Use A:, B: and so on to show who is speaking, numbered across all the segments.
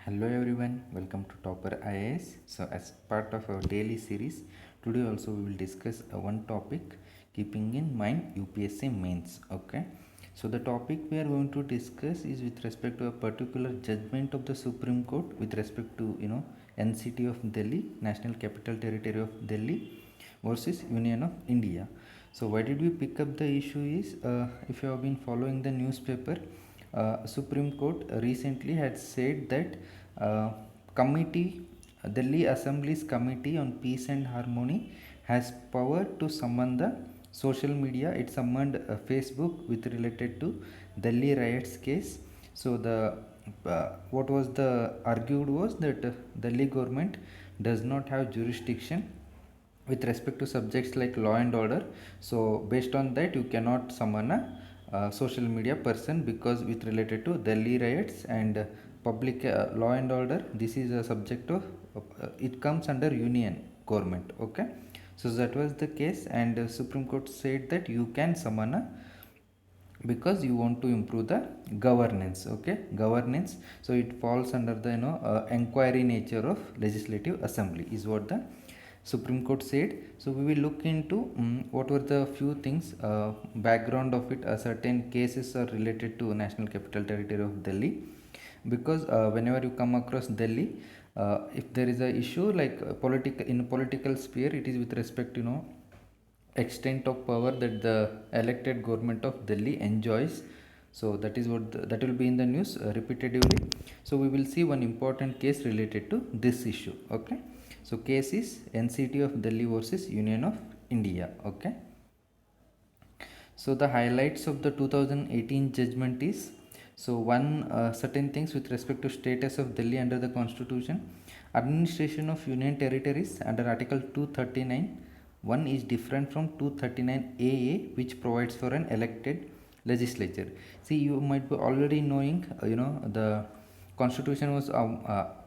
A: Hello everyone, welcome to Topper IAS. So as part of our daily series, today also we will discuss one topic keeping in mind UPSC mains. Okay. So the topic we are going to discuss is with respect to a particular judgment of the Supreme Court with respect to NCT of Delhi, National Capital Territory of Delhi versus Union of India. So why did we pick up the issue is if you have been following the newspaper, Supreme Court recently had said that uh, committee Delhi Assembly's Committee on Peace and Harmony has power to summon the social media. It summoned Facebook with related to Delhi riots case. So the what was the argued was that Delhi government does not have jurisdiction with respect to subjects like law and order. So based on that you cannot summon a social media person because with related to Delhi riots and public law and order, this is a subject of it comes under union government. Okay, so that was the case, and Supreme Court said that you can summon a because you want to improve the governance. Okay, governance, so it falls under the inquiry nature of legislative assembly is what the Supreme Court said. So we will look into what were the few things, background of it. Certain cases are related to National Capital Territory of Delhi, because whenever you come across Delhi, if there is a issue like political in political sphere, it is with respect to extent of power that the elected government of Delhi enjoys. So that is what that will be in the news repetitively. So we will see one important case related to this issue. Okay. So case is NCT of Delhi versus Union of India. Okay. So the highlights of the 2018 judgment is, so one certain things with respect to status of Delhi under the constitution. Administration of union territories under Article 239 one is different from 239AA, which provides for an elected legislature. See, you might be already knowing the constitution was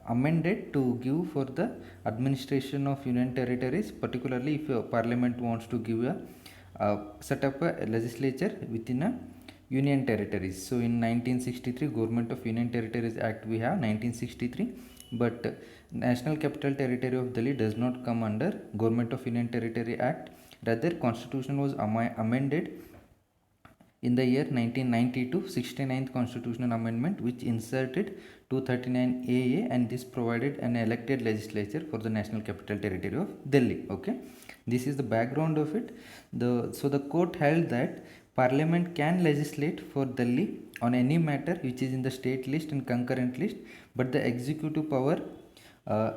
A: amended to give for the administration of union territories, particularly if parliament wants to give a set up a legislature within a union territories. So in 1963 Government of Union Territories Act we have 1963, but National Capital Territory of Delhi does not come under Government of Union Territory Act. Rather, constitution was amended in the year 1992, 69th constitutional amendment, which inserted 239AA, and this provided an elected legislature for the National Capital Territory of Delhi. Okay, this is the background of it. So the court held that Parliament can legislate for Delhi on any matter which is in the state list and concurrent list, but the executive power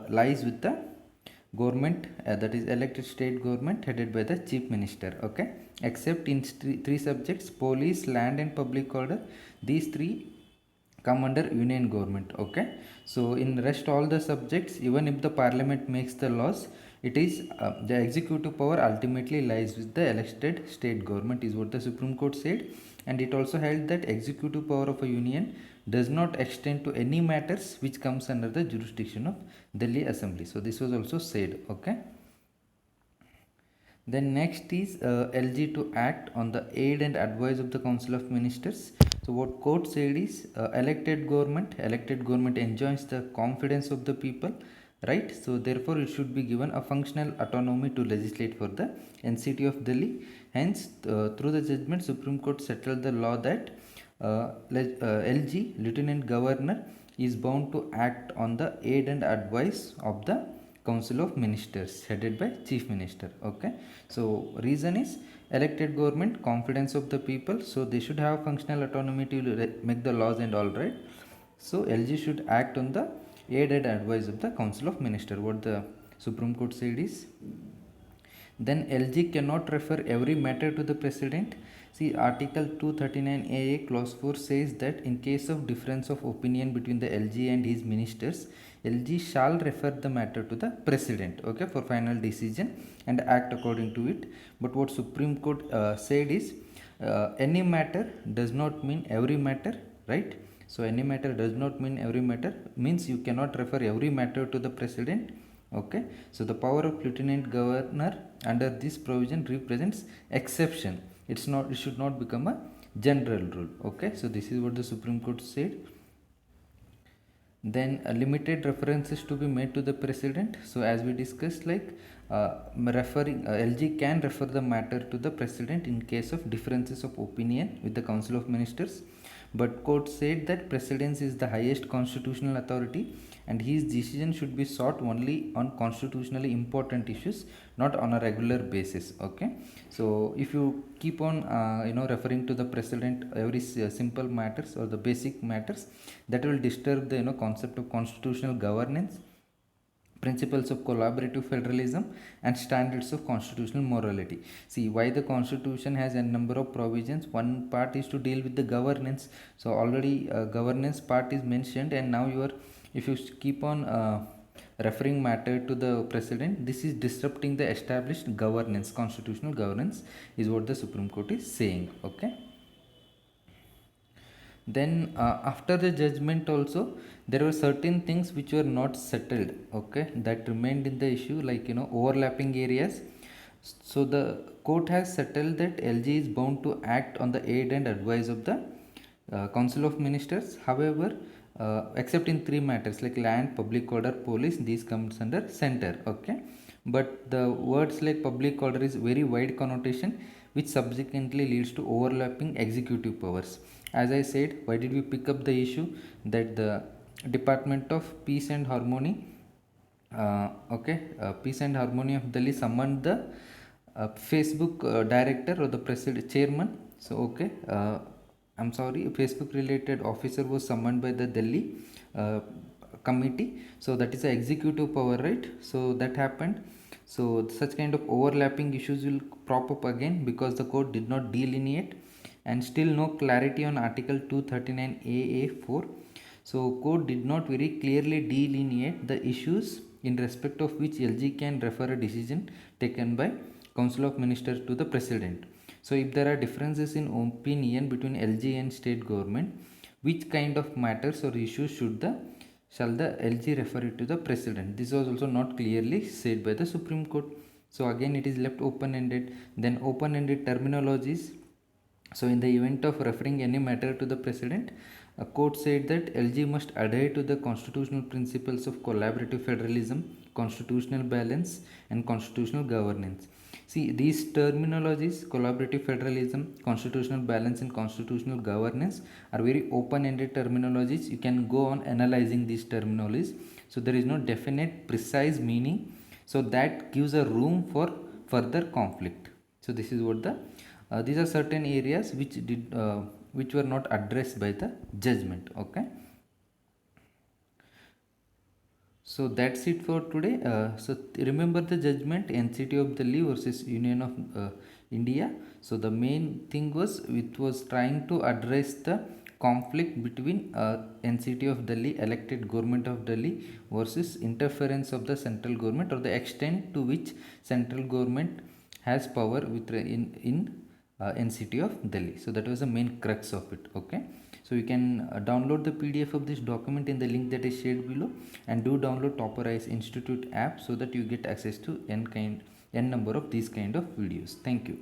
A: lies with the government, that is elected state government headed by the chief minister. Okay, except in three subjects: police, land and public order. These three come under union government. Okay, so in rest all the subjects, even if the parliament makes the laws, it is the executive power ultimately lies with the elected state government is what the Supreme Court said. And it also held that executive power of a union does not extend to any matters which comes under the jurisdiction of Delhi Assembly. So this was also said. Okay, then next is LG to act on the aid and advice of the Council of Ministers. So what court said is elected government enjoys the confidence of the people, right? So therefore it should be given a functional autonomy to legislate for the NCT of Delhi. Hence through the judgment, Supreme Court settled the law that LG, Lieutenant Governor, is bound to act on the aid and advice of the Council of Ministers headed by Chief Minister. Okay, so reason is elected government, confidence of the people, so they should have functional autonomy to make the laws and all, right? So LG should act on the aid and advice of the Council of Minister. What the Supreme Court said is, then LG cannot refer every matter to the President. See, Article 239AA clause 4 says that in case of difference of opinion between the LG and his ministers, LG shall refer the matter to the President, okay, for final decision and act according to it. But what Supreme Court said is any matter does not mean every matter, right? So any matter does not mean every matter, means you cannot refer every matter to the President. Okay, so the power of Lieutenant Governor under this provision represents exception. It should not become a general rule. Okay, so this is what the Supreme Court said. Then limited references to be made to the president. So as we discussed, like referring LG can refer the matter to the president in case of differences of opinion with the council of ministers, but court said that president is the highest constitutional authority and his decision should be sought only on constitutionally important issues, not on a regular basis. Okay, so if you keep on referring to the president every simple matters or the basic matters, that will disturb the concept of constitutional governance, principles of collaborative federalism, and standards of constitutional morality. See why the constitution has a number of provisions. One part is to deal with the governance, so already governance part is mentioned, and now you are, if you keep on referring matter to the president, this is disrupting the established governance, constitutional governance is what the Supreme Court is saying. Okay, then after the judgment also there were certain things which were not settled, okay, that remained in the issue, like overlapping areas. So the court has settled that LG is bound to act on the aid and advice of the council of ministers. However, except in three matters like land, public order, police, these comes under center. Okay, but the words like public order is very wide connotation, which subsequently leads to overlapping executive powers. As I said, why did we pick up the issue that the Department of Peace and Harmony, Peace and Harmony of Delhi summoned the Facebook director or the president chairman. So I'm sorry, a Facebook related officer was summoned by the Delhi committee. So that is the executive power, right? So that happened. So such kind of overlapping issues will prop up again because the court did not delineate, and still no clarity on Article 239 AA4. So court did not very clearly delineate the issues in respect of which LG can refer a decision taken by Council of Ministers to the President. So if there are differences in opinion between LG and state government, which kind of matters or issues shall the LG refer it to the President? This was also not clearly said by the Supreme Court. So again it is left open-ended. Then open-ended terminologies. So in the event of referring any matter to the President, a court said that LG must adhere to the constitutional principles of collaborative federalism, constitutional balance, and constitutional governance. See, these terminologies, collaborative federalism, constitutional balance, and constitutional governance, are very open-ended terminologies. You can go on analyzing these terminologies. So there is no definite, precise meaning. So that gives a room for further conflict. So this is what the these are certain areas which were not addressed by the judgment. Okay, so that's it for today. So remember the judgment, NCT of Delhi versus Union of India. So the main thing was it was trying to address the conflict between NCT of Delhi, elected government of Delhi, versus interference of the central government, or the extent to which central government has power in NCT of Delhi. So that was the main crux of it. Okay, so you can download the PDF of this document in the link that is shared below, and do download Topper Eyes Institute app so that you get access to n number of these kind of videos. Thank you.